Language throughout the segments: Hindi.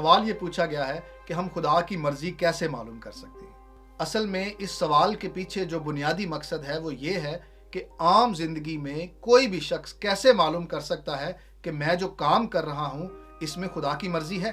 सवाल ये पूछा गया है कि हम खुदा की मर्जी कैसे मालूम कर सकते हैं। असल में इस सवाल के पीछे जो बुनियादी मकसद है वो ये है कि आम जिंदगी में कोई भी शख्स कैसे मालूम कर सकता है कि मैं जो काम कर रहा हूं इसमें खुदा की मर्जी है,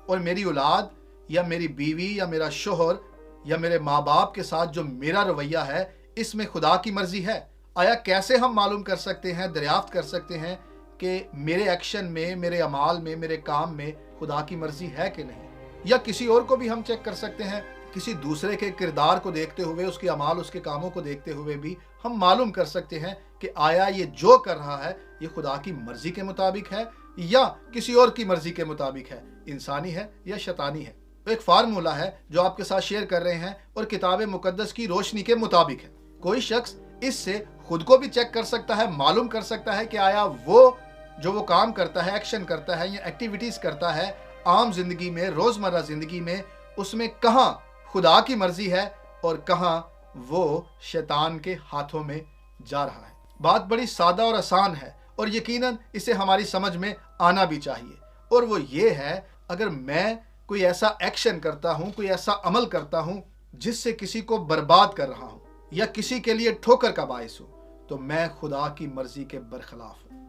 और मेरी औलाद या मेरी बीवी या मेरा शोहर या मेरे माँ बाप के साथ जो मेरा रवैया है इसमें खुदा की मर्जी है। आया कैसे हम मालूम कर सकते हैं, दरियाफ्त कर सकते हैं कि मेरे एक्शन में, मेरे अमाल में, मेरे काम में खुदा की मर्जी है कि नहीं। या किसी और को भी हम चेक कर सकते हैं, किसी दूसरे के किरदार को देखते हुए, उसके अमाल, उसके कामों को देखते हुए भी हम मालूम कर सकते हैं कि आया ये जो कर रहा है ये खुदा की मर्जी के मुताबिक है या किसी और की मर्जी के मुताबिक है, इंसानी है या शैतानी है। तो एक फार्मूला है जो आपके साथ शेयर कर रहे हैं और किताब मुकद्दस की रोशनी के मुताबिक है। कोई शख्स इससे खुद को भी चेक कर सकता है, मालूम कर सकता है कि आया वो जो वो काम करता है, एक्शन करता है या एक्टिविटीज करता है आम जिंदगी में, रोजमर्रा जिंदगी में, उसमें कहाँ खुदा की मर्जी है और कहाँ वो शैतान के हाथों में जा रहा है। बात बड़ी सादा और आसान है और यकीनन इसे हमारी समझ में आना भी चाहिए, और वो ये है, अगर मैं कोई ऐसा एक्शन करता हूं, कोई ऐसा अमल करता हूं जिससे किसी को बर्बाद कर रहा हूं या किसी के लिए ठोकर का बायस हूं, तो मैं खुदा की मर्जी के बरखिलाफ हूं।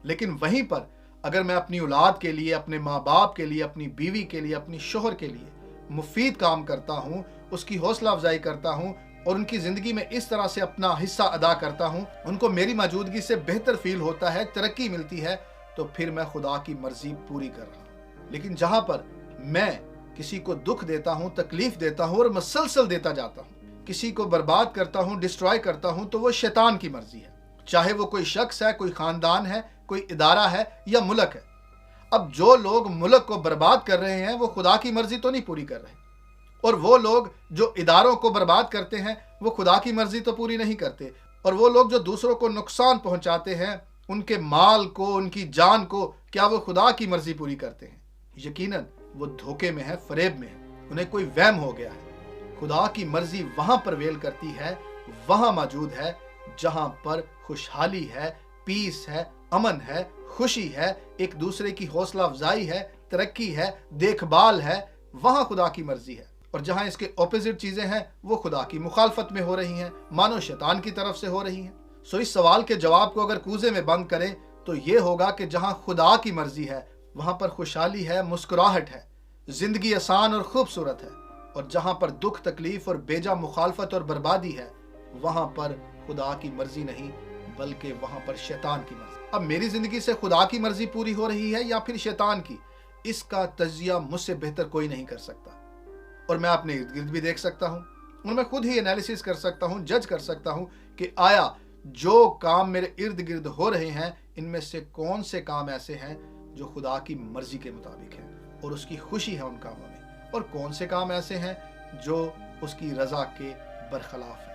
लेकिन वहीं पर अगर मैं अपनी औलाद के लिए, अपने माँ बाप के लिए, अपनी बीवी के लिए, अपनी शोहर के लिए मुफीद काम करता हूं, उसकी हौसला अफजाई करता हूं और उनकी जिंदगी में इस तरह से अपना हिस्सा अदा करता हूं, उनको मेरी मौजूदगी से बेहतर फील होता है, तरक्की मिलती है, तो फिर मैं खुदा की मर्जी पूरी कर रहा हूं। लेकिन जहां पर मैं किसी को दुख देता हूं, तकलीफ देता हूं और मसलसल देता जाता हूं, किसी को बर्बाद करता हूं, डिस्ट्रॉय करता हूं, तो वो शैतान की मर्जी है। चाहे वो कोई शख्स है, कोई खानदान है, कोई इदारा है या मुल्क है। अब जो लोग मुल्क को बर्बाद कर रहे हैं वो खुदा की मर्जी तो नहीं पूरी कर रहे, और वो लोग जो इदारों को बर्बाद करते हैं वो खुदा की मर्जी तो पूरी नहीं करते, और वो लोग जो दूसरों को नुकसान पहुंचाते हैं, उनके माल को, उनकी जान को, क्या वो खुदा की मर्जी पूरी करते हैं? यकीनन वो धोखे में है, फरेब में है, उन्हें कोई वहम हो गया है। खुदा की मर्जी वहां परवेल करती है, वहां मौजूद है जहां पर खुशहाली है, पीस है, अमन है, खुशी है, एक दूसरे की हौसला अफजाई है, तरक्की है, देखभाल है, वहां खुदा की मर्जी है। और जहां इसके ऑपोजिट चीजें हैं वो खुदा की मुखालफत में हो रही हैं, मानो शैतान की तरफ से हो रही हैं। सो इस सवाल के जवाब को अगर कूजे में बंद करें तो ये होगा कि जहां खुदा की मर्जी है वहां पर खुशहाली है, मुस्कुराहट है, जिंदगी आसान और खूबसूरत है, और जहां पर दुख, तकलीफ और बेजा मुखालफत और बर्बादी है वहां पर खुदा की मर्जी नहीं बल्कि वहां पर शैतान की मर्जी। अब मेरी जिंदगी से खुदा की मर्जी पूरी हो रही है या फिर शैतान की, इसका तज्जिया मुझसे बेहतर कोई नहीं कर सकता। और मैं अपने इर्द गिर्द भी देख सकता हूं और मैं खुद ही एनालिसिस कर सकता हूं, जज कर सकता हूं कि आया जो काम मेरे इर्द गिर्द हो रहे हैं इनमें से कौन से काम ऐसे हैं जो खुदा की मर्जी के मुताबिक है और उसकी खुशी है उन कामों में, और कौन से काम ऐसे हैं जो उसकी रजा के बरखिलाफ है।